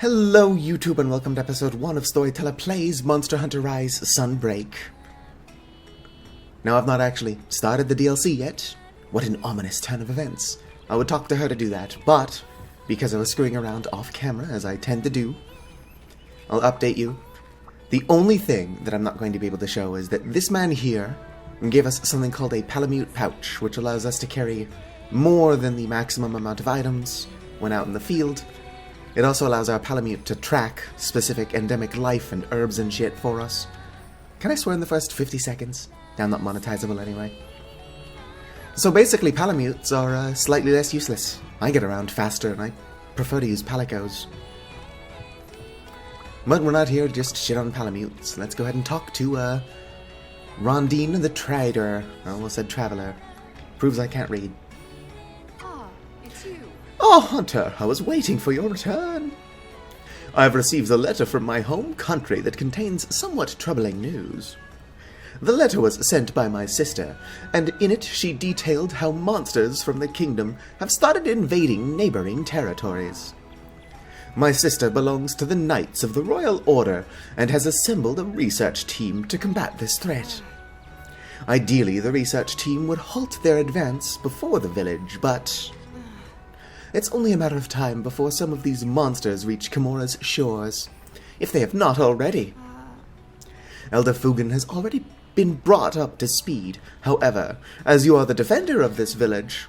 Hello YouTube and welcome to episode 1 of Storyteller Plays Monster Hunter Rise Sunbreak. Now I've not actually started the DLC yet. What an ominous turn of events. I would talk to her to do that, but because I was screwing around off camera, as I tend to do, I'll update you. The only thing that I'm not going to be able to show is that this man here gave us something called a palamute pouch, which allows us to carry more than the maximum amount of items when out in the field. It also allows our palamute to track specific endemic life and herbs and shit for us. Can I swear in the first 50 seconds? They're not monetizable anyway. So basically palamutes are slightly less useless. I get around faster and I prefer to use palicos. But we're not here to just shit on palamutes. Let's go ahead and talk to Rondine the Trader. I almost said traveler. Proves I can't read. Oh, Hunter, I was waiting for your return. I have received a letter from my home country that contains somewhat troubling news. The letter was sent by my sister, and in it she detailed how monsters from the kingdom have started invading neighboring territories. My sister belongs to the Knights of the Royal Order and has assembled a research team to combat this threat. Ideally, the research team would halt their advance before the village, but it's only a matter of time before some of these monsters reach Komora's shores, if they have not already. Elder Fugen has already been brought up to speed. However, as you are the defender of this village,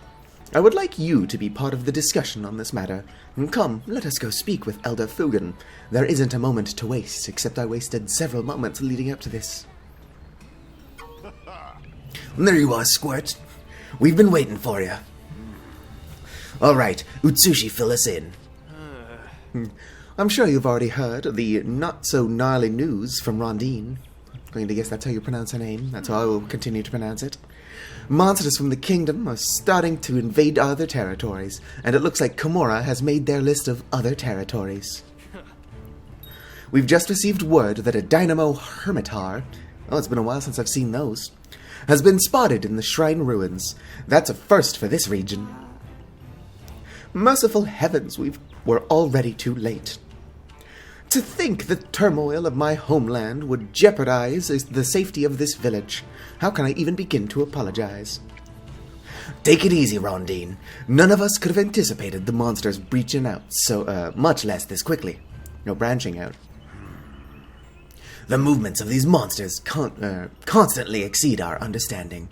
I would like you to be part of the discussion on this matter. Come, let us go speak with Elder Fugen. There isn't a moment to waste, except I wasted several moments leading up to this. There you are, Squirt. We've been waiting for you. Alright, Utsushi, fill us in. I'm sure you've already heard the not-so-gnarly news from Rondine. I'm going to guess that's how you pronounce her name. That's how I will continue to pronounce it. Monsters from the kingdom are starting to invade other territories, and it looks like Komora has made their list of other territories. We've just received word that a dynamo hermitar, it's been a while since I've seen those, has been spotted in the shrine ruins. That's a first for this region. Merciful heavens, we're already too late. To think the turmoil of my homeland would jeopardize the safety of this village. How can I even begin to apologize? Take it easy, Rondine. None of us could have anticipated the monsters breaching out so much less this quickly. No, branching out. The movements of these monsters constantly exceed our understanding.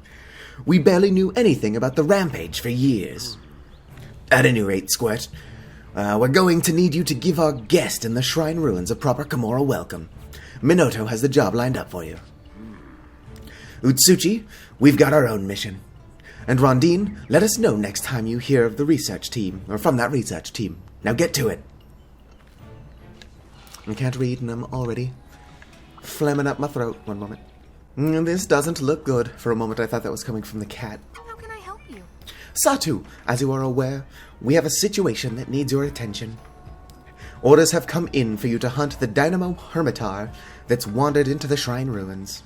We barely knew anything about the rampage for years. At any rate, Squirt, we're going to need you to give our guest in the shrine ruins a proper Komora welcome. Minoto has the job lined up for you. Utsuchi, we've got our own mission. And Rondine, let us know next time you hear of the research team, or from that research team. Now get to it. I can't read and I'm already phlegming up my throat. One moment. This doesn't look good. For a moment I thought that was coming from the cat. Satu, as you are aware, we have a situation that needs your attention. Orders have come in for you to hunt the dynamo hermitar that's wandered into the shrine ruins.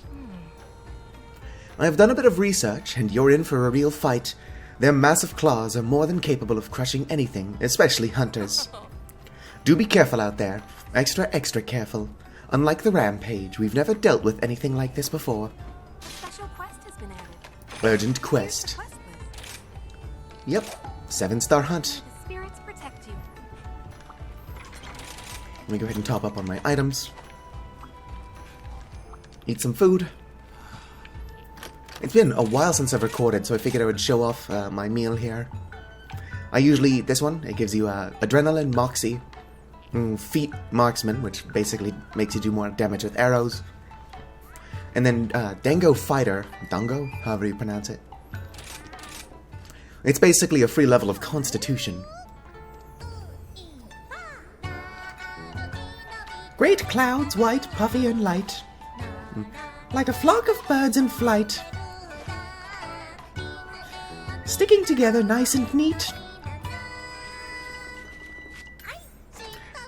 I have done a bit of research, and you're in for a real fight. Their massive claws are more than capable of crushing anything, especially hunters. Do be careful out there. Extra careful. Unlike the rampage, we've never dealt with anything like this before. Special quest has been added. Urgent quest. Yep, 7-star hunt. The spirits protect you. Let me go ahead and top up on my items. Eat some food. It's been a while since I've recorded, so I figured I would show off my meal here. I usually eat this one. It gives you Adrenaline Moxie, Feet Marksman, which basically makes you do more damage with arrows. And then Dango Fighter, Dango, however you pronounce it. It's basically a free level of Constitution. Great clouds, white, puffy, and light, like a flock of birds in flight, sticking together nice and neat.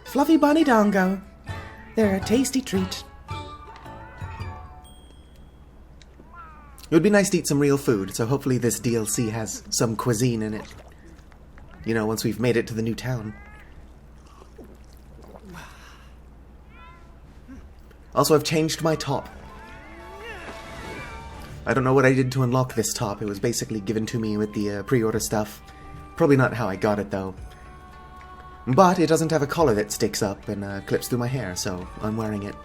Fluffy bunny dongo, they're a tasty treat. It would be nice to eat some real food, so hopefully this DLC has some cuisine in it. You know, once we've made it to the new town. Also, I've changed my top. I don't know what I did to unlock this top. It was basically given to me with the pre-order stuff. Probably not how I got it, though. But it doesn't have a collar that sticks up and clips through my hair, so I'm wearing it.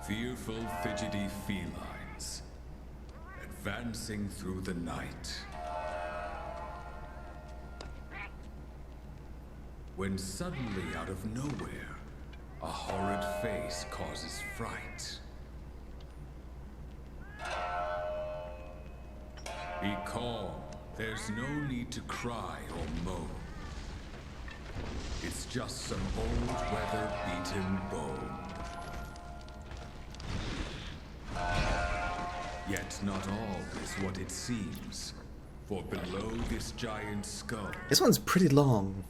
Fearful, fidgety felines, advancing through the night. When suddenly, out of nowhere, a horrid face causes fright. Be calm. There's no need to cry or moan. It's just some old, weather-beaten bone. Yet not all is what it seems, for below this giant skull... This one's pretty long.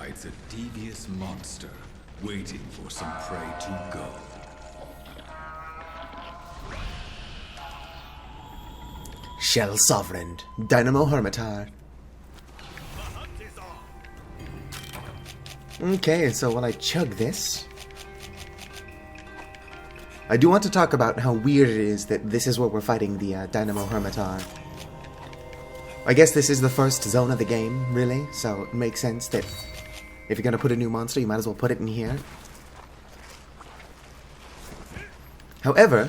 hides a devious monster, waiting for some prey to go. Shell Sovereign, Dynamo Hermitar. Okay, so while I chug this, I do want to talk about how weird it is that this is where we're fighting the Dynamo Hermitar. I guess this is the first zone of the game, really, so it makes sense that if you're gonna put a new monster, you might as well put it in here. However,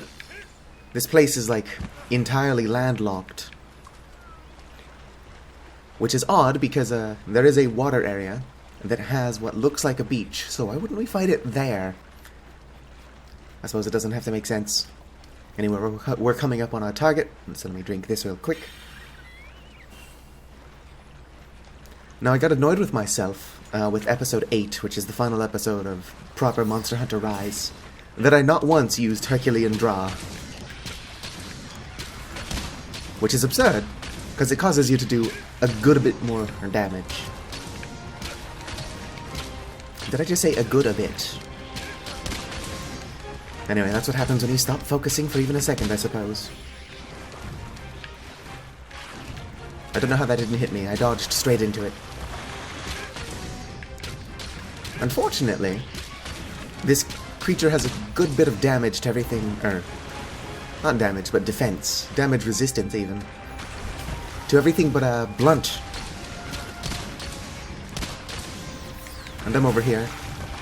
this place is like entirely landlocked, which is odd because there is a water area that has what looks like a beach, so why wouldn't we fight it there? I suppose it doesn't have to make sense. Anyway, we're coming up on our target, so let me drink this real quick. Now, I got annoyed with myself with episode 8, which is the final episode of proper Monster Hunter Rise, that I not once used Herculean Draw. Which is absurd, because it causes you to do a good bit more damage. Did I just say a good a bit? Anyway, that's what happens when you stop focusing for even a second, I suppose. I don't know how that didn't hit me. I dodged straight into it. Unfortunately, this creature has a good bit of damage to everything, not damage, but defense. Damage resistance, even. To everything but blunt. And I'm over here,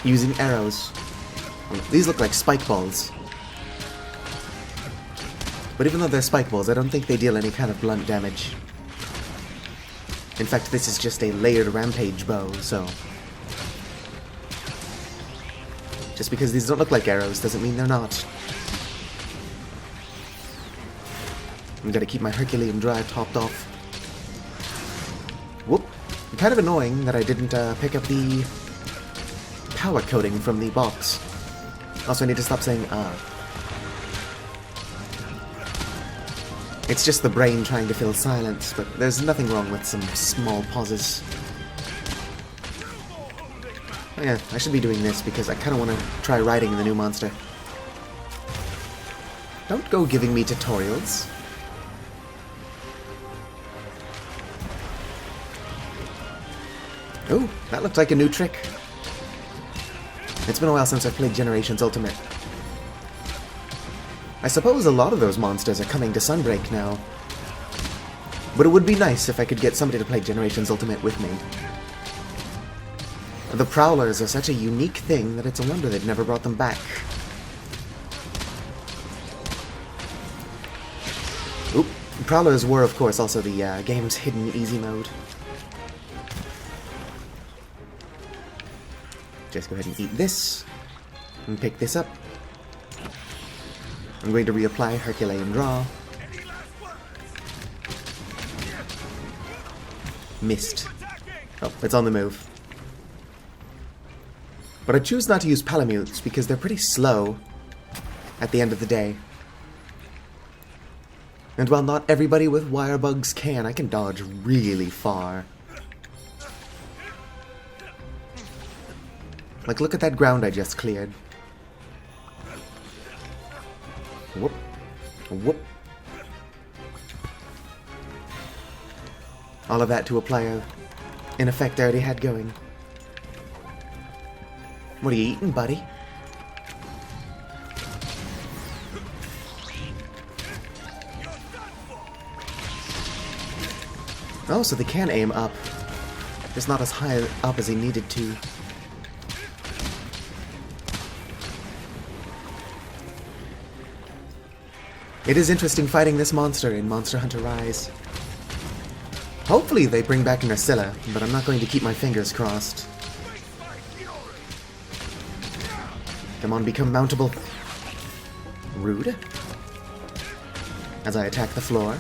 using arrows. These look like spike balls. But even though they're spike balls, I don't think they deal any kind of blunt damage. In fact, this is just a layered rampage bow, so... Just because these don't look like arrows doesn't mean they're not. I'm gonna keep my Herculean Drive topped off. Whoop! Kind of annoying that I didn't pick up the power coating from the box. Also, I need to stop saying It's just the brain trying to fill silence, but there's nothing wrong with some small pauses. Oh yeah, I should be doing this because I kind of want to try riding the new monster. Don't go giving me tutorials. Oh, that looked like a new trick. It's been a while since I've played Generations Ultimate. I suppose a lot of those monsters are coming to Sunbreak now. But it would be nice if I could get somebody to play Generations Ultimate with me. The Prowlers are such a unique thing that it's a wonder they've never brought them back. Oop. Prowlers were, of course, also the game's hidden easy mode. Just go ahead and eat this, and pick this up. I'm going to reapply Herculean Draw. Missed. Oh, it's on the move. But I choose not to use Palamutes because they're pretty slow at the end of the day. And while not everybody with wire bugs can, I can dodge really far. Like, look at that ground I just cleared. Whoop. Whoop. All of that to apply an in effect, I already had going. What are you eating, buddy? Oh, so they can aim up. Just not as high up as he needed to. It is interesting fighting this monster in Monster Hunter Rise. Hopefully they bring back Narcilla, but I'm not going to keep my fingers crossed. Come on, become mountable. Rude. As I attack the floor.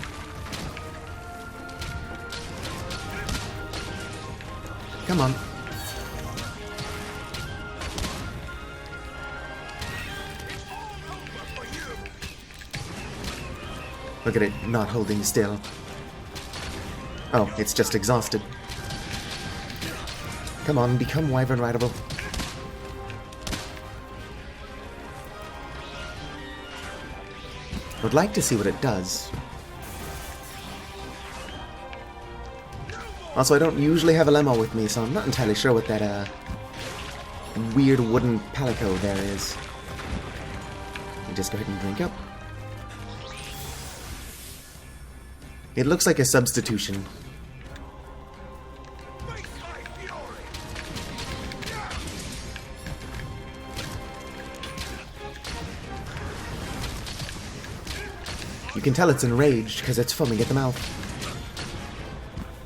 Come on. Look at it, not holding still. Oh, it's just exhausted. Come on, become Wyvern Rideable. Would like to see what it does. Also, I don't usually have a lemo with me, so I'm not entirely sure what that, weird wooden palico there is. You just go ahead and drink up. It looks like a substitution. You can tell it's enraged because it's foaming at the mouth.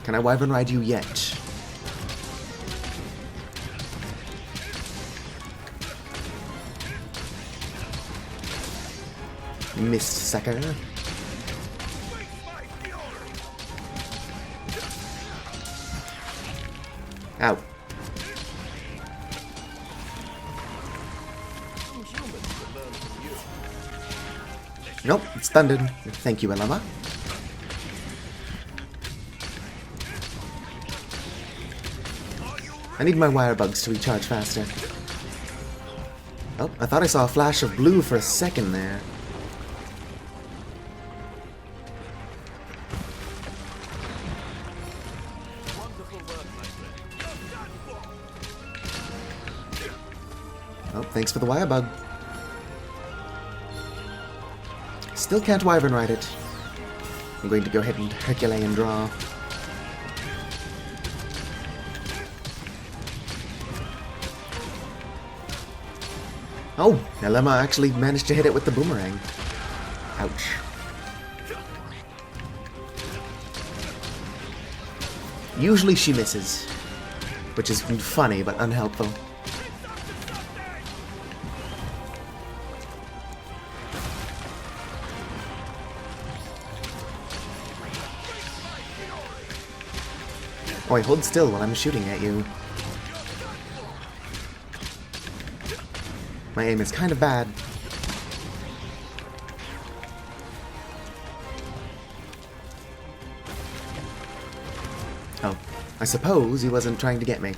Can I Wyvern Ride you yet? Missed, sucker. Ow. Nope, it's stunned. Thank you, Elama. I need my wire bugs to recharge faster. Oh, I thought I saw a flash of blue for a second there. Oh, thanks for the wire bug. Still can't Wyvern Ride it. I'm going to go ahead and Herculean draw. Oh, Elema actually managed to hit it with the boomerang. Ouch. Usually she misses, which is funny but unhelpful. Oi, hold still while I'm shooting at you. My aim is kind of bad. Oh, I suppose he wasn't trying to get me.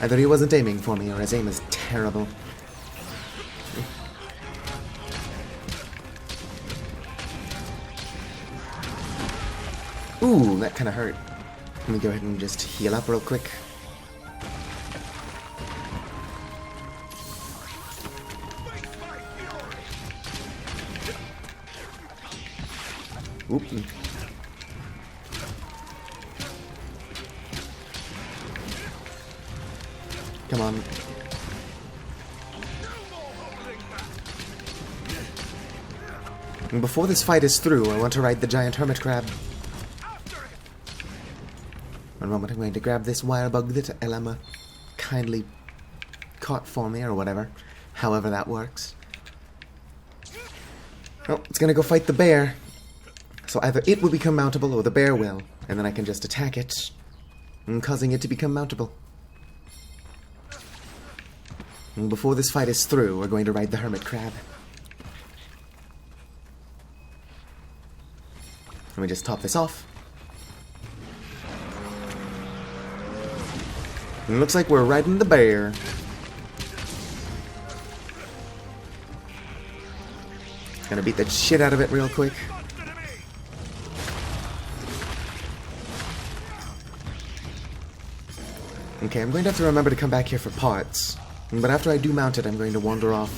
Either he wasn't aiming for me or his aim is terrible. Ooh, that kind of hurt. Let me go ahead and just heal up real quick. Oop. Come on. And before this fight is through, I want to ride the giant hermit crab. One moment, I'm going to grab this wire bug that Elema kindly caught for me, or whatever. However that works. Oh, it's gonna go fight the bear. So either it will become mountable, or the bear will. And then I can just attack it, causing it to become mountable. And before this fight is through, we're going to ride the hermit crab. Let me just top this off. And it looks like we're riding the bear. Gonna beat the shit out of it real quick. Okay, I'm going to have to remember to come back here for parts. But after I do mount it, I'm going to wander off.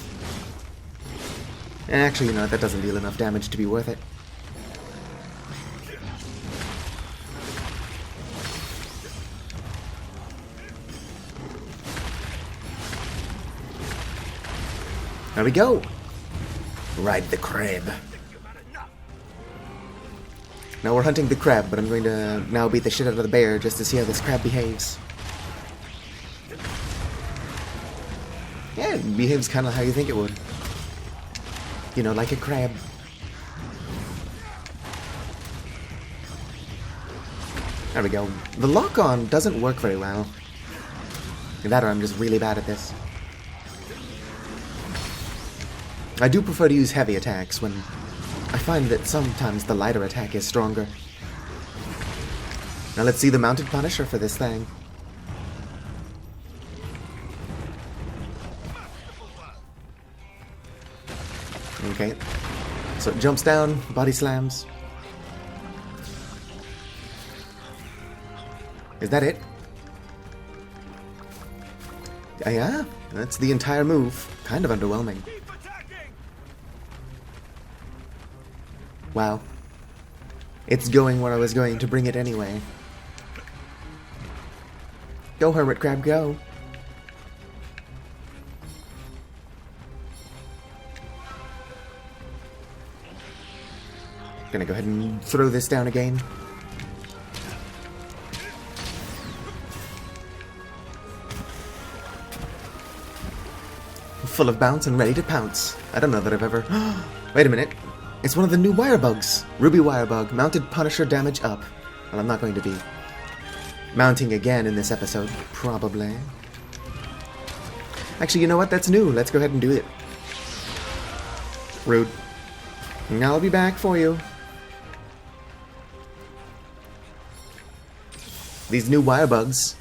Actually, you know what, that doesn't deal enough damage to be worth it. There we go! Ride the crab. Now we're hunting the crab, but I'm going to now beat the shit out of the bear just to see how this crab behaves. Yeah, it behaves kind of how you think it would. You know, like a crab. There we go. The lock-on doesn't work very well. Either that or I'm just really bad at this. I do prefer to use heavy attacks when I find that sometimes the lighter attack is stronger. Now let's see the mounted Punisher for this thing. Okay. So it jumps down, body slams. Is that it? Yeah, that's the entire move. Kind of underwhelming. Wow. It's going where I was going to bring it anyway. Go, Hermit Crab, go. Gonna go ahead and throw this down again. Full of bounce and ready to pounce. I don't know that I've ever... Wait a minute. It's one of the new wire bugs. Ruby wire bug. Mounted Punisher damage up. Well, I'm not going to be mounting again in this episode. Probably. Actually, you know what? That's new. Let's go ahead and do it. Rude. I'll be back for you. These new wire bugs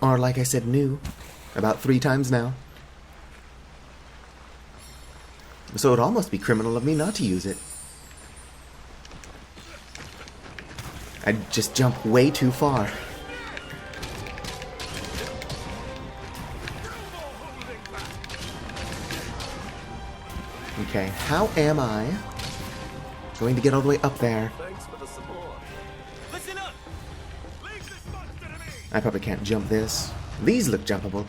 are, like I said, new. About 3 times now. So it'd almost be criminal of me not to use it. I'd just jump way too far. Okay, how am I going to get all the way up there? I probably can't jump this. These look jumpable.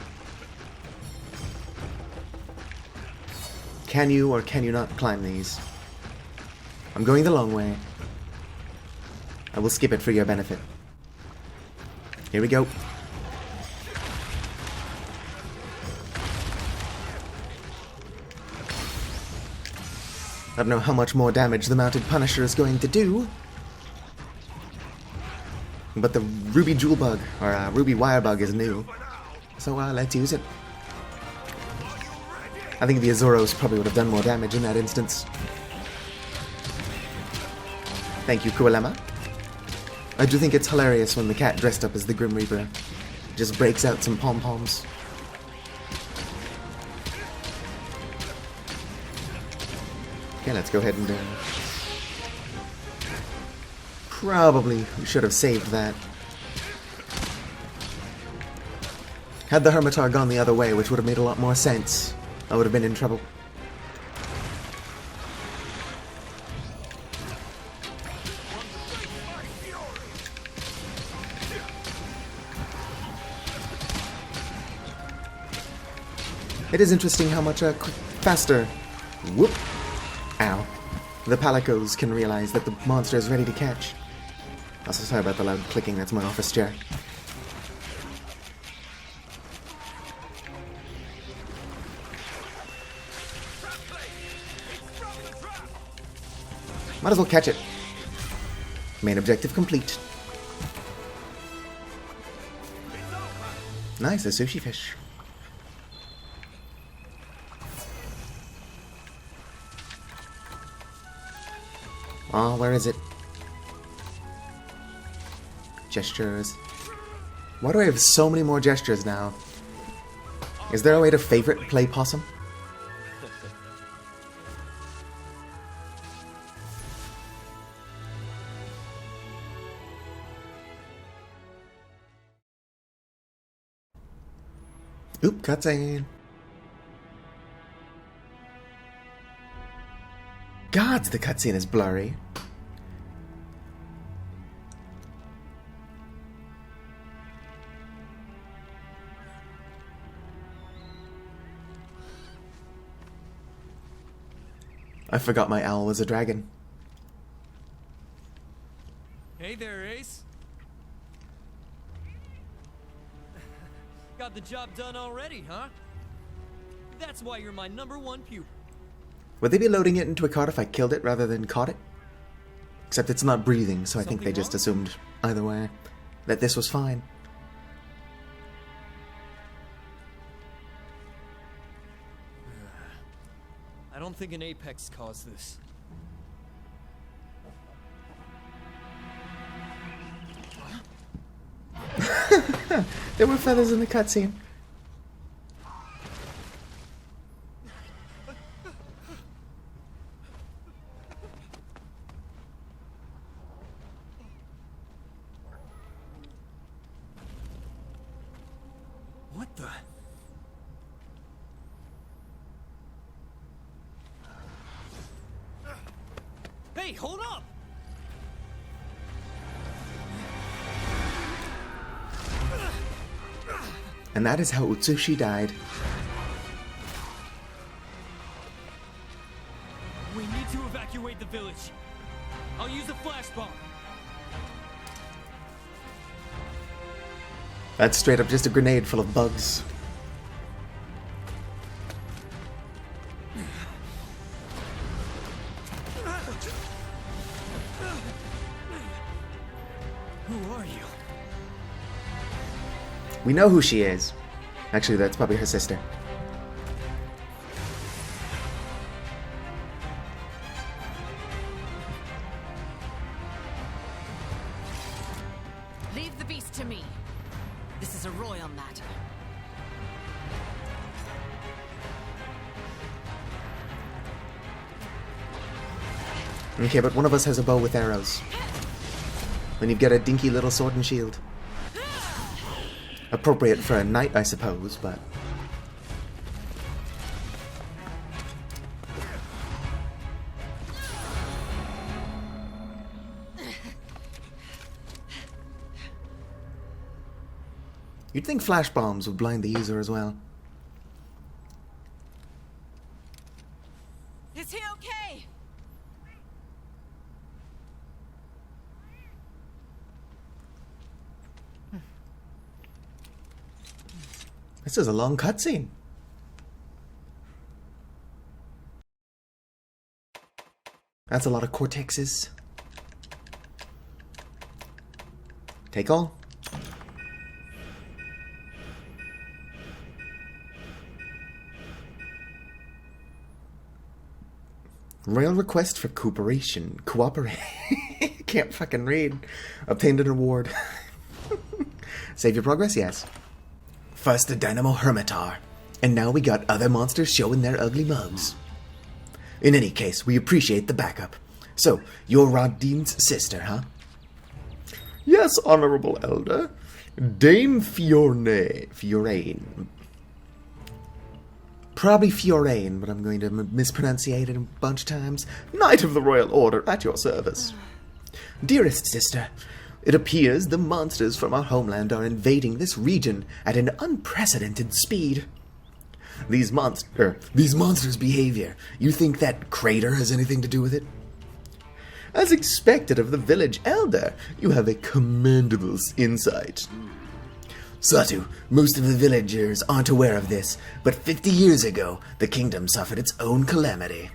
Can you or can you not climb these? I'm going the long way. I will skip it for your benefit. Here we go. I don't know how much more damage the Mounted Punisher is going to do, but the Ruby Jewel Bug, or Ruby Wire Bug, is new. So let's use it. I think the Azuros probably would have done more damage in that instance. Thank you, Cruelema. I do think it's hilarious when the cat dressed up as the Grim Reaper just breaks out some pom-poms. Okay, let's go ahead and probably should have saved that. Had the Hermitar gone the other way, which would have made a lot more sense, I would have been in trouble. It is interesting how much faster, whoop, ow, the palicos can realize that the monster is ready to catch. Also, sorry about the loud clicking, that's my office chair. Might as well catch it. Main objective complete. Nice, a sushi fish. Oh, where is it? Gestures. Why do I have so many more gestures now? Is there a way to favorite play possum? Oop, cutscene. God, the cutscene is blurry. I forgot my owl was a dragon. Hey there, Ace. Got the job done already, huh? That's why you're my #1 pupil. Would they be loading it into a cart if I killed it rather than caught it? Except it's not breathing, so I think they just assumed, either way, that this was fine. I don't think an apex caused this. There were feathers in the cutscene. What the? Hey, hold up! And that is how Utsushi died. We need to evacuate the village. I'll use a flash bomb. That's straight up just a grenade full of bugs. Who are you? We know who she is. Actually, that's probably her sister. Leave the beast to me. This is a royal matter. Okay, but one of us has a bow with arrows. Then you've got a dinky little sword and shield. Appropriate for a knight, I suppose, but... You'd think flash bombs would blind the user as well. Is he okay? This is a long cutscene. That's a lot of cortexes. Take all. Royal request for cooperation. Cooperate. Can't fucking read. Obtained an award. Save your progress? Yes. First the Dynamo Hermitar. And now we got other monsters showing their ugly mugs. In any case, we appreciate the backup. So, you're Rodine's sister, huh? Yes, Honorable Elder. Dame Fiorane. Probably Fiorane, but I'm going to mispronunciate it a bunch of times. Knight of the Royal Order, at your service. Dearest sister, it appears the monsters from our homeland are invading this region at an unprecedented speed. These monsters' behavior, you think that crater has anything to do with it? As expected of the village elder, you have a commendable insight. Satu, most of the villagers aren't aware of this, but 50 years ago, the kingdom suffered its own calamity.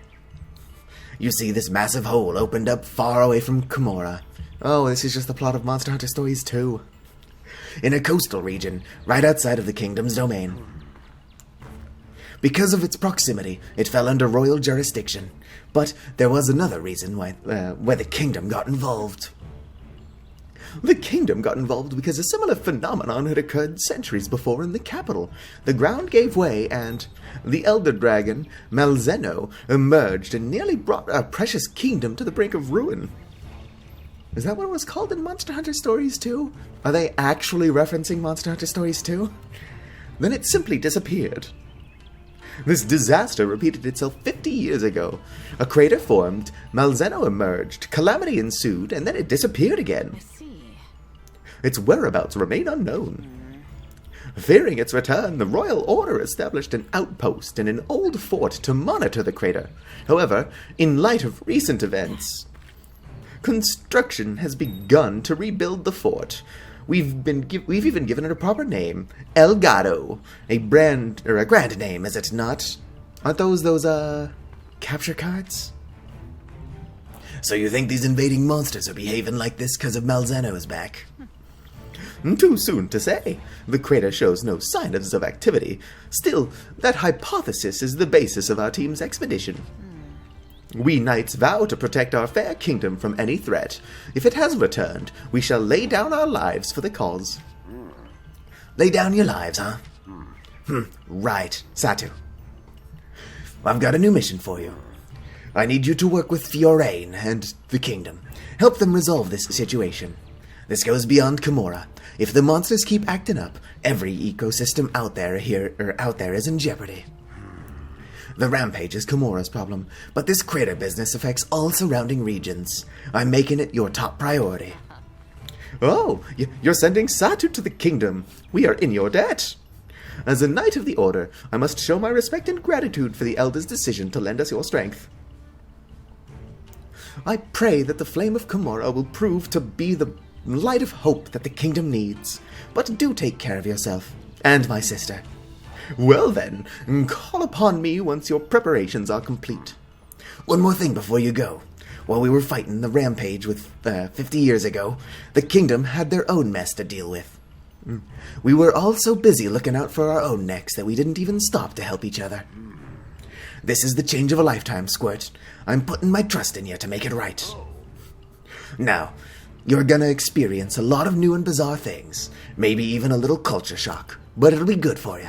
You see, this massive hole opened up far away from Komora. Oh, this is just the plot of Monster Hunter Stories 2. In a coastal region, right outside of the kingdom's domain. Because of its proximity, it fell under royal jurisdiction. But there was another reason why the kingdom got involved. The kingdom got involved because a similar phenomenon had occurred centuries before in the capital. The ground gave way, and the elder dragon, Malzeno, emerged and nearly brought our precious kingdom to the brink of ruin. Is that what it was called in Monster Hunter Stories 2? Are they actually referencing Monster Hunter Stories 2? Then it simply disappeared. This disaster repeated itself 50 years ago. A crater formed, Malzeno emerged, calamity ensued, and then it disappeared again. I see. Its whereabouts remain unknown. Fearing its return, the Royal Order established an outpost in an old fort to monitor the crater. However, in light of recent events, construction has begun to rebuild the fort. We've even given it a proper name, El Gato. A grand name, is it not? Aren't those capture cards? So you think these invading monsters are behaving like this because of Malzeno's back? Too soon to say. The crater shows no signs of activity. Still, that hypothesis is the basis of our team's expedition. We knights vow to protect our fair kingdom from any threat. If it has returned, we shall lay down our lives for the cause. Lay down your lives, huh? Right, Satu. I've got a new mission for you. I need you to work with Fiorain and the kingdom. Help them resolve this situation. This goes beyond Kimura. If the monsters keep acting up, every ecosystem out there is in jeopardy. The rampage is Kimura's problem, but this crater business affects all surrounding regions. I'm making it your top priority. Oh, you're sending Satu to the kingdom. We are in your debt. As a knight of the order, I must show my respect and gratitude for the Elder's decision to lend us your strength. I pray that the flame of Kimura will prove to be the light of hope that the kingdom needs. But do take care of yourself, and my sister. Well then, call upon me once your preparations are complete. One more thing before you go. While we were fighting the rampage with 50 years ago, the kingdom had their own mess to deal with. We were all so busy looking out for our own necks that we didn't even stop to help each other. This is the change of a lifetime, Squirt. I'm putting my trust in you to make it right. Now, you're gonna experience a lot of new and bizarre things, maybe even a little culture shock, but it'll be good for you.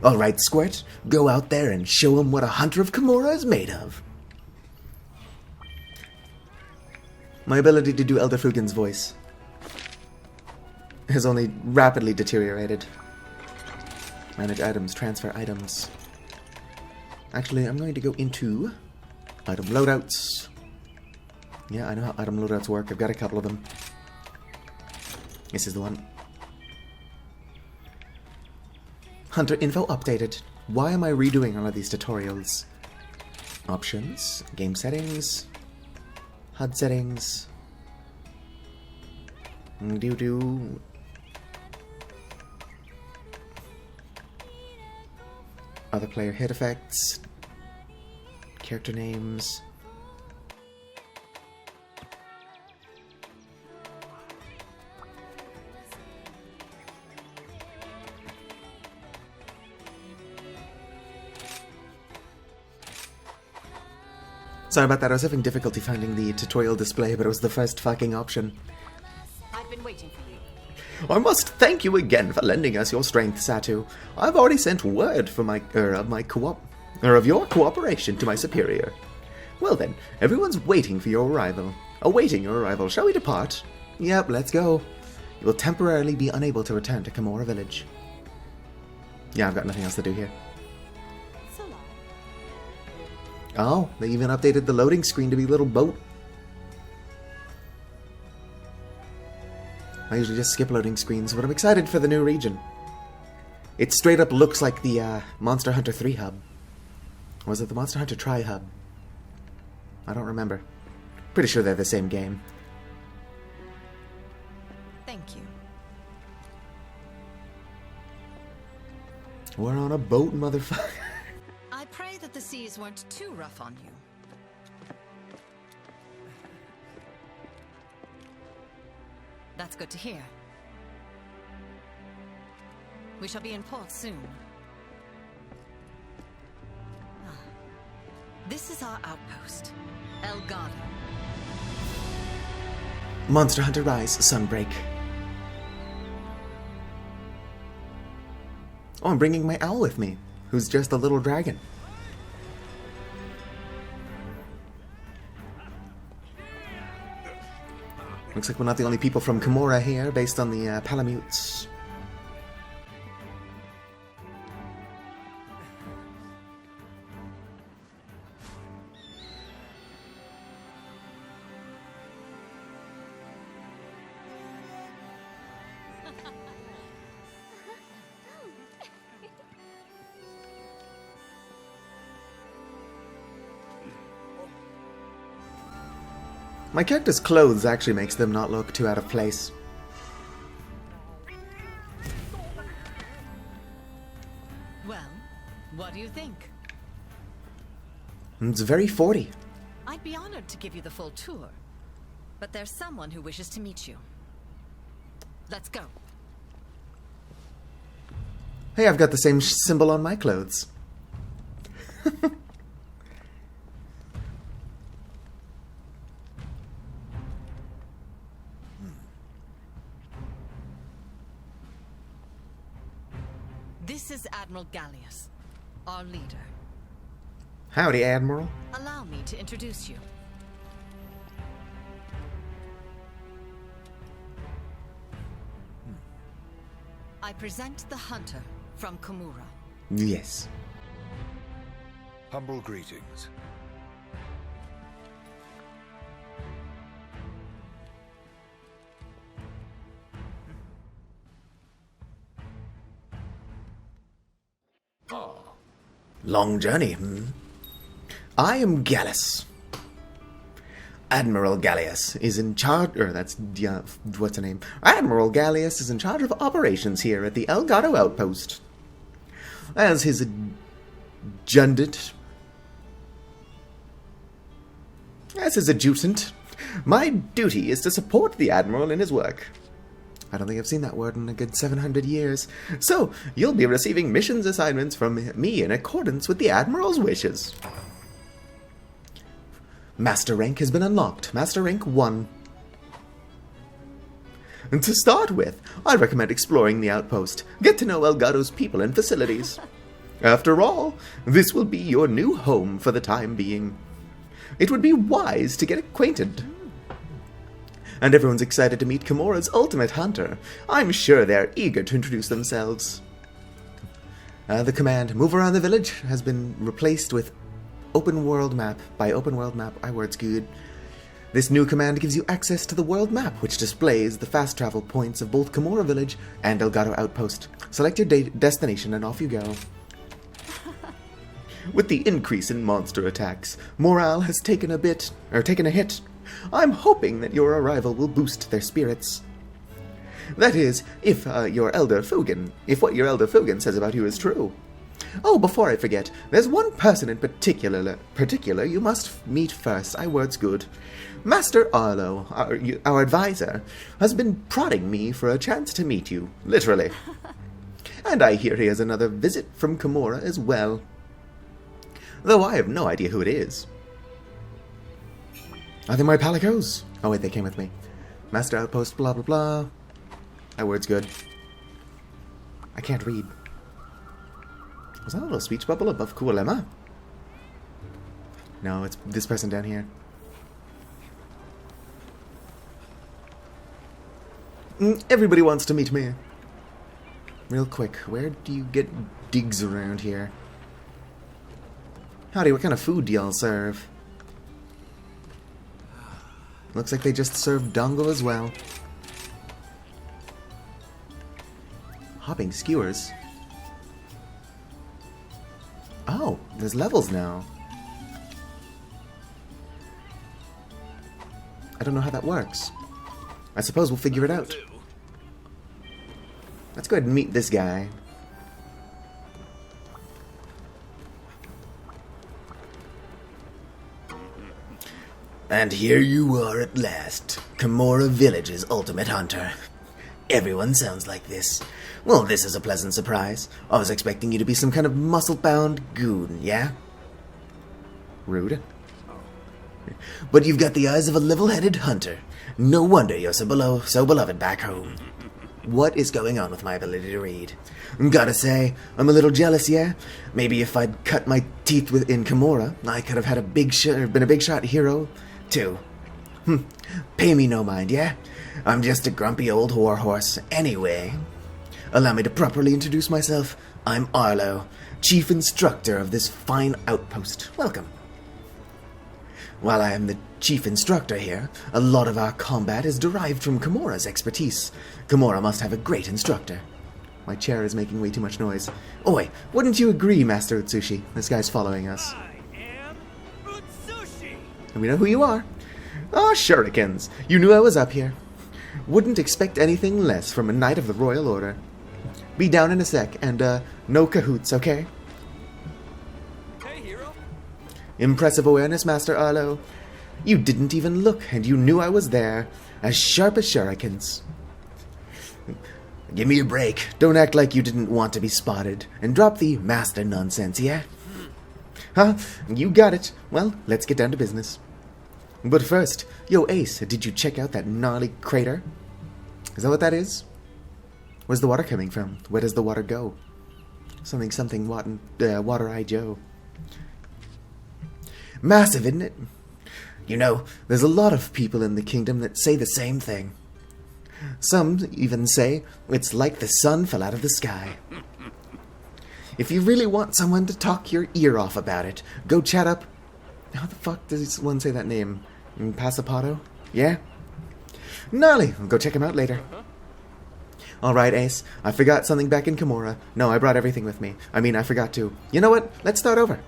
All right, Squirt, go out there and show them what a hunter of Kimura is made of. My ability to do Elder Fugin's voice has only rapidly deteriorated. Manage items, transfer items. Actually, I'm going to go into item loadouts. Yeah, I know how item loadouts work. I've got a couple of them. This is the one. Hunter info updated. Why am I redoing all of these tutorials? Options, game settings, HUD settings. Other player hit effects, character names. Sorry about that, I was having difficulty finding the tutorial display, but it was the first fucking option. I've been waiting for you. I must thank you again for lending us your strength, Satu. I've already sent word for of your cooperation to my superior. Well then, everyone's waiting for your arrival. Awaiting your arrival, shall we depart? Yep, let's go. You will temporarily be unable to return to Kimura Village. Yeah, I've got nothing else to do here. So long. Oh, they even updated the loading screen to be a little boat. I usually just skip loading screens, but I'm excited for the new region. It straight up looks like the Monster Hunter 3 hub. Or was it the Monster Hunter Tri hub? I don't remember. Pretty sure they're the same game. Thank you. We're on a boat, motherfucker. I pray that the seas weren't too rough on you. That's good to hear. We shall be in port soon. This is our outpost, El Gato. Monster Hunter Rise, Sunbreak. Oh, I'm bringing my owl with me, who's just a little dragon. Looks like we're not the only people from Kimura here, based on the Palamutes. My character's clothes actually makes them not look too out of place. Well, what do you think? It's very 40. I'd be honored to give you the full tour, but there's someone who wishes to meet you. Let's go. Hey, I've got the same symbol on my clothes. This is Admiral Gallius, our leader. Howdy, Admiral. Allow me to introduce you. I present the Hunter from Komura. Yes. Humble greetings. Long journey, I am Gallus. Admiral Gallius is in charge, what's her name? Admiral Gallius is in charge of operations here at the Elgato Outpost. As his adjutant, my duty is to support the Admiral in his work. I don't think I've seen that word in a good 700 years. So, you'll be receiving missions assignments from me in accordance with the Admiral's wishes. Master rank has been unlocked. Master rank 1. And to start with, I recommend exploring the outpost. Get to know Elgato's people and facilities. After all, this will be your new home for the time being. It would be wise to get acquainted. And everyone's excited to meet Komura's ultimate hunter. I'm sure they're eager to introduce themselves. The command, move around the village, has been replaced with open world map. By open world map, I words good. This new command gives you access to the world map, which displays the fast travel points of both Komura Village and Elgato Outpost. Select your destination and off you go. With the increase in monster attacks, morale has taken a hit. I'm hoping that your arrival will boost their spirits. That is, if what your Elder Fugan says about you is true. Oh, before I forget, there's one person in particular you must meet first. I words good. Master Arlo, our advisor, has been prodding me for a chance to meet you, literally. And I hear he has another visit from Komura as well. Though I have no idea who it is. Are they my palicos? Oh wait, they came with me. Master Outpost, blah blah blah. My word's good. I can't read. Was that a little speech bubble above Kualema? No, it's this person down here. Everybody wants to meet me. Real quick, where do you get digs around here? Howdy, what kind of food do y'all serve? Looks like they just serve dongo as well. Hopping skewers. Oh, there's levels now. I don't know how that works. I suppose we'll figure it out. Let's go ahead and meet this guy. And here you are at last, Komura Village's ultimate hunter. Everyone sounds like this. Well, this is a pleasant surprise. I was expecting you to be some kind of muscle-bound goon, yeah? Rude. But you've got the eyes of a level-headed hunter. No wonder you're so beloved back home. What is going on with my ability to read? Gotta say, I'm a little jealous, yeah? Maybe if I'd cut my teeth in Komura, I could have had been a big shot hero, too. Pay me no mind, yeah? I'm just a grumpy old warhorse. Anyway, allow me to properly introduce myself. I'm Arlo, chief instructor of this fine outpost. Welcome. While I am the chief instructor here, a lot of our combat is derived from Kimura's expertise. Kimura must have a great instructor. My chair is making way too much noise. Oi, wouldn't you agree, Master Utsushi? This guy's following us. I am Utsushi. And we know who you are. Ah, shurikens. You knew I was up here. Wouldn't expect anything less from a knight of the Royal Order. Be down in a sec, and, no cahoots, okay? Hey, hero. Impressive awareness, Master Arlo. You didn't even look, and you knew I was there. As sharp as shurikens. Give me a break. Don't act like you didn't want to be spotted. And drop the master nonsense, yeah? Huh? You got it. Well, let's get down to business. But first, yo Ace, did you check out that gnarly crater? Is that what that is? Where's the water coming from? Where does the water go? Something, Water-Eye Joe. Massive, isn't it? You know, there's a lot of people in the kingdom that say the same thing. Some even say it's like the sun fell out of the sky. If you really want someone to talk your ear off about it, go chat up... How the fuck does one say that name? Passapato? Yeah? Gnarly! I'll go check him out later. Alright, Ace. I forgot something back in Kimura. No, I brought everything with me. I forgot to. You know what? Let's start over.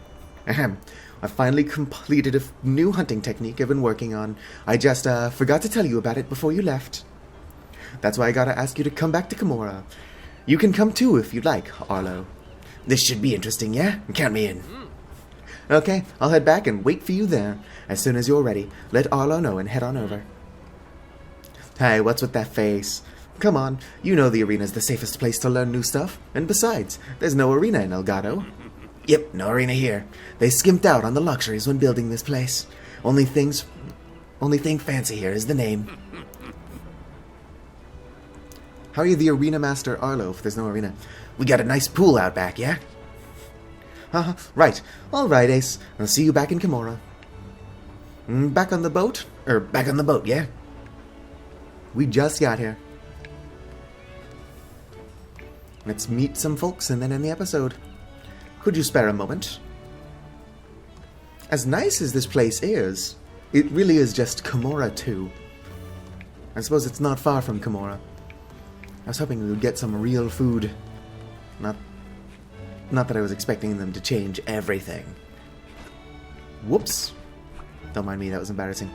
Ahem. I finally completed a new hunting technique I've been working on. I just, forgot to tell you about it before you left. That's why I gotta ask you to come back to Kimura. You can come too if you'd like, Arlo. This should be interesting, yeah? Count me in. Okay, I'll head back and wait for you there. As soon as you're ready, let Arlo know and head on over. Hey, what's with that face? Come on, you know the arena's the safest place to learn new stuff. And besides, there's no arena in Elgato. Yep, no arena here. They skimped out on the luxuries when building this place. Only thing fancy here is the name. How are you the arena master, Arlo, if there's no arena? We got a nice pool out back, yeah? Right. All right, Ace. I'll see you back in Kimura. Back on the boat? Back on the boat, yeah? We just got here. Let's meet some folks and then end the episode. Could you spare a moment? As nice as this place is, it really is just Kimura 2. I suppose it's not far from Kimura. I was hoping we would get some real food. Not that I was expecting them to change everything. Whoops. Don't mind me, that was embarrassing.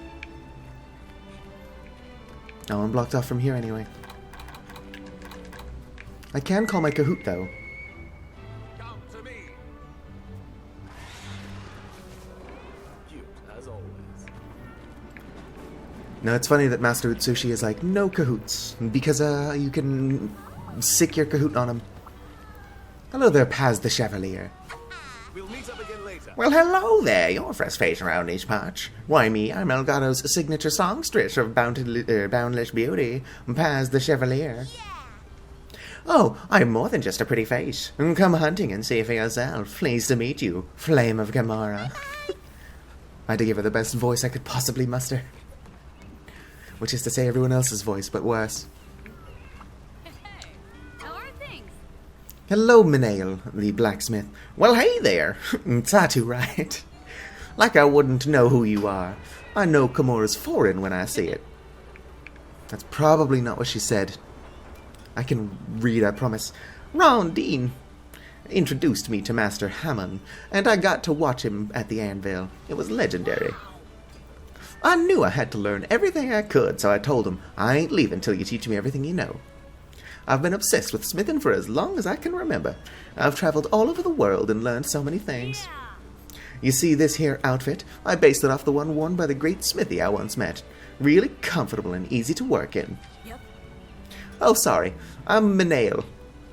Oh, I'm blocked off from here anyway. I can call my Kahoot, though. Come to me. Cute, as always. Now, it's funny that Master Utsushi is like, no Kahoots, because, you can sick your Kahoot on him. Hello there, Paz the Chevalier. We'll meet up again later. Well, hello there, your first face around these parts. Why me, I'm Elgato's signature songstress of boundless beauty, Paz the Chevalier. Oh, I'm more than just a pretty face. Come hunting and see for yourself. Pleased to meet you, Flame of Gamora. I had to give her the best voice I could possibly muster. Which is to say everyone else's voice, but worse. Hey, how are things? Hello, Minail, the blacksmith. Well, hey there. Tatu, right? Like I wouldn't know who you are. I know Kimura's foreign when I see it. That's probably not what she said. I can read, I promise. Ron Dean introduced me to Master Hammond, and I got to watch him at the anvil. It was legendary. I knew I had to learn everything I could, so I told him, I ain't leaving till you teach me everything you know. I've been obsessed with smithing for as long as I can remember. I've traveled all over the world and learned so many things. You see this here outfit? I based it off the one worn by the great smithy I once met. Really comfortable and easy to work in. Yep. Oh, sorry. I'm Minail.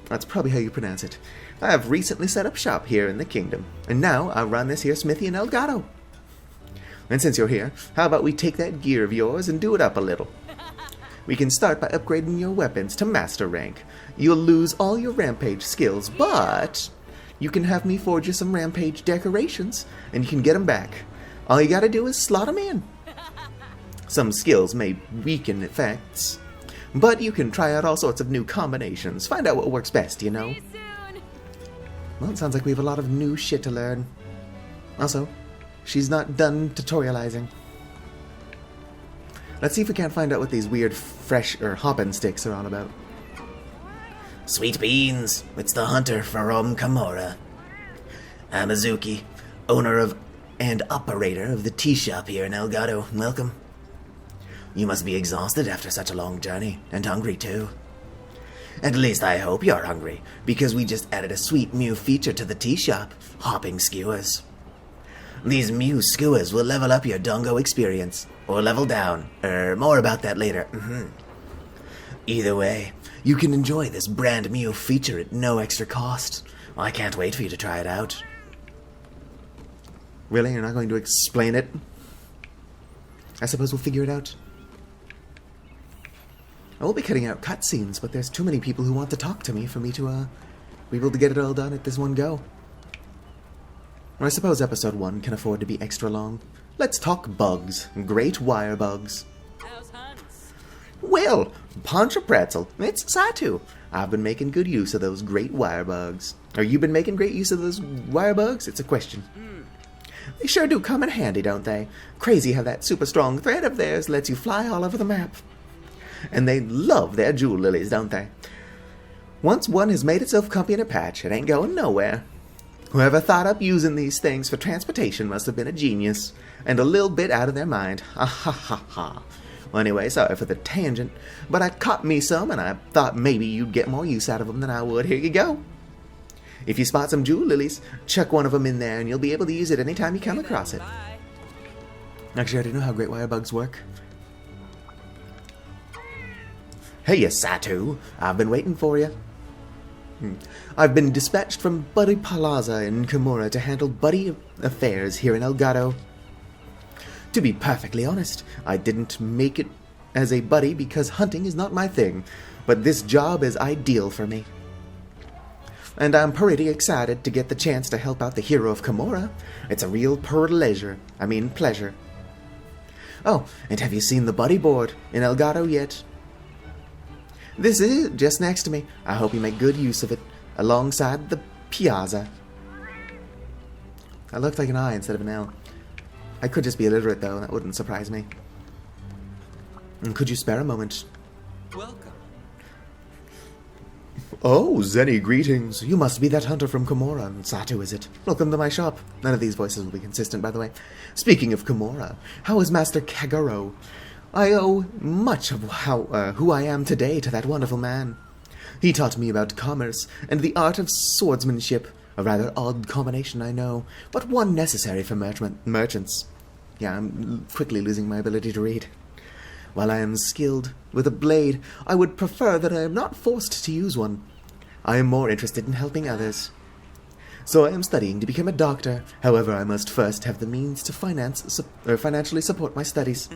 That's probably how you pronounce it. I have recently set up shop here in the kingdom, and now I run this here smithy in Elgato. And since you're here, how about we take that gear of yours and do it up a little? We can start by upgrading your weapons to master rank. You'll lose all your rampage skills, but you can have me forge you some rampage decorations, and you can get them back. All you gotta do is slot them in. Some skills may weaken effects, but you can try out all sorts of new combinations. Find out what works best, you know? See you soon. Well, it sounds like we have a lot of new shit to learn. Also, She's not done tutorializing. Let's see if we can't find out what these weird fresh or hoppin' sticks are all about. Sweet beans, it's the hunter from Kamora. I'm Azuki, owner of and operator of the tea shop here in Elgato. Welcome. You must be exhausted after such a long journey, and hungry too. At least I hope you're hungry, because we just added a sweet new feature to the tea shop, hopping skewers. These Mew skewers will level up your Dongo experience, or level down, more about that later. Either way, you can enjoy this brand new feature at no extra cost. I can't wait for you to try it out. Really? You're not going to explain it? I suppose we'll figure it out. I will be cutting out cutscenes, but there's too many people who want to talk to me for me to be able to get it all done at this one go. I suppose episode 1 can afford to be extra long. Let's talk bugs. Great wire bugs. How's Hans? Well, Pancha Pretzel, it's Satu. I've been making good use of those great wire bugs. Or you been making great use of those wire bugs? It's a question. They sure do come in handy, don't they? Crazy how that super strong thread of theirs lets you fly all over the map. And they love their jewel lilies, don't they? Once one has made itself comfy in a patch, it ain't going nowhere. Whoever thought up using these things for transportation must have been a genius, and a little bit out of their mind. Ha ha ha ha. Well, anyway, sorry for the tangent, but I caught me some, and I thought maybe you'd get more use out of them than I would. Here you go. If you spot some jewel lilies, chuck one of them in there, and you'll be able to use it anytime you come across it. Bye. Actually, I already know how great wire bugs work. Hey, Satu, I've been waiting for you. I've been dispatched from Buddy Plaza in Kimura to handle buddy affairs here in Elgato. To be perfectly honest, I didn't make it as a buddy because hunting is not my thing, but this job is ideal for me. And I'm pretty excited to get the chance to help out the hero of Kimura. It's a real pleasure. Oh, and have you seen the buddy board in Elgato yet? This is it, just next to me. I hope you make good use of it, alongside the piazza. I looked like an I instead of an L. I could just be illiterate, though, that wouldn't surprise me. And could you spare a moment? Welcome. Oh, Zenny, greetings. You must be that hunter from Kimura. Satu, is it? Welcome to my shop. None of these voices will be consistent, by the way. Speaking of Kimura, how is Master Kagero? I owe much of who I am today to that wonderful man. He taught me about commerce and the art of swordsmanship, a rather odd combination, I know, but one necessary for merchants. Yeah, I'm quickly losing my ability to read. While I am skilled with a blade, I would prefer that I am not forced to use one. I am more interested in helping others. So I am studying to become a doctor. However, I must first have the means to financially support my studies.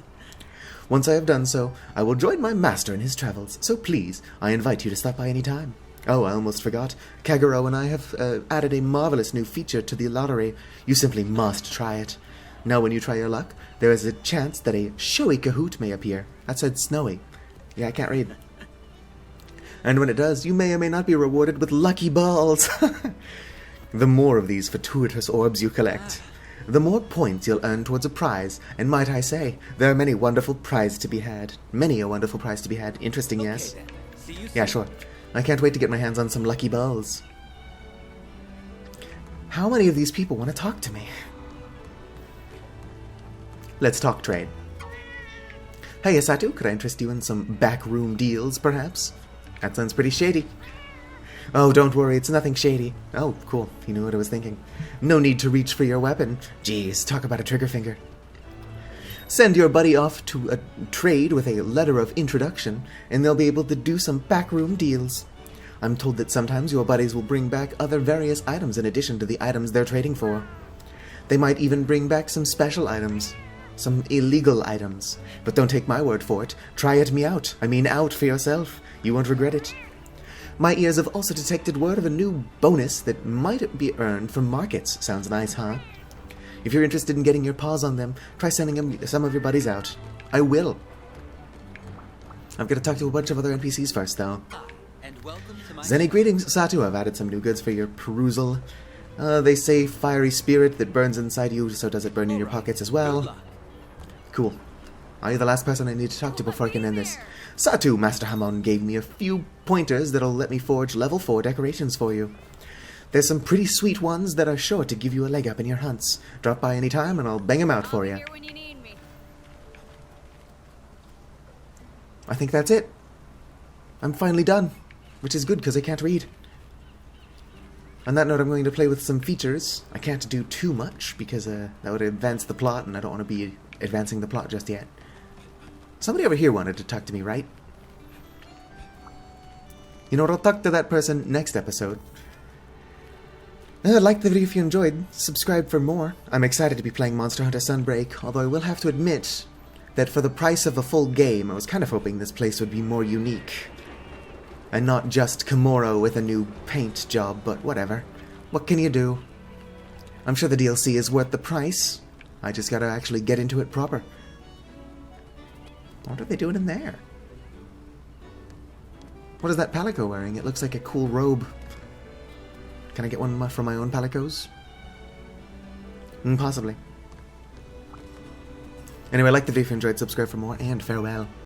Once I have done so, I will join my master in his travels, so please, I invite you to stop by any time. Oh, I almost forgot. Kagero and I have added a marvelous new feature to the lottery. You simply must try it. Now when you try your luck, there is a chance that a showy Kahoot may appear. That said snowy. Yeah, I can't read. And when it does, you may or may not be rewarded with lucky balls. The more of these fortuitous orbs you collect, the more points you'll earn towards a prize, and might I say, there are many wonderful prizes to be had. Many a wonderful prize to be had. Interesting, yes? Okay, then. See you Yeah, soon. sure. I can't wait to get my hands on some lucky balls. How many of these people want to talk to me? Let's talk trade. Hey, Asatu, could I interest you in some backroom deals, perhaps? That sounds pretty shady. Oh, don't worry, it's nothing shady. Oh, cool, you knew what I was thinking. No need to reach for your weapon. Jeez, talk about a trigger finger. Send your buddy off to a trade with a letter of introduction, and they'll be able to do some backroom deals. I'm told that sometimes your buddies will bring back other various items in addition to the items they're trading for. They might even bring back some special items. Some illegal items. But don't take my word for it. Try it me out. I mean out for yourself. You won't regret it. My ears have also detected word of a new bonus that might be earned from markets. Sounds nice, huh? If you're interested in getting your paws on them, try sending some of your buddies out. I will. I've got to talk to a bunch of other NPCs first, though. And welcome to my Zenny, greetings, Satu. I've added some new goods for your perusal. They say fiery spirit that burns inside you, so does it burn in your pockets as well? Cool. Are you the last person I need to talk to before I can end this? Satu, Master Hamon gave me a few pointers that'll let me forge level 4 decorations for you. There's some pretty sweet ones that are sure to give you a leg up in your hunts. Drop by any time and I'll bang them out for you. Here when you need me. I think that's it. I'm finally done, which is good because I can't read. On that note, I'm going to play with some features. I can't do too much because that would advance the plot, and I don't want to be advancing the plot just yet. Somebody over here wanted to talk to me, right? You know what, I'll talk to that person next episode. Like the video if you enjoyed, subscribe for more. I'm excited to be playing Monster Hunter Sunbreak, although I will have to admit that for the price of a full game, I was kind of hoping this place would be more unique. And not just Komoro with a new paint job, but whatever. What can you do? I'm sure the DLC is worth the price. I just gotta actually get into it proper. What are they doing in there? What is that Palico wearing? It looks like a cool robe. Can I get one from my own Palicos? Possibly. Anyway, like the video if you enjoyed, subscribe for more, and farewell.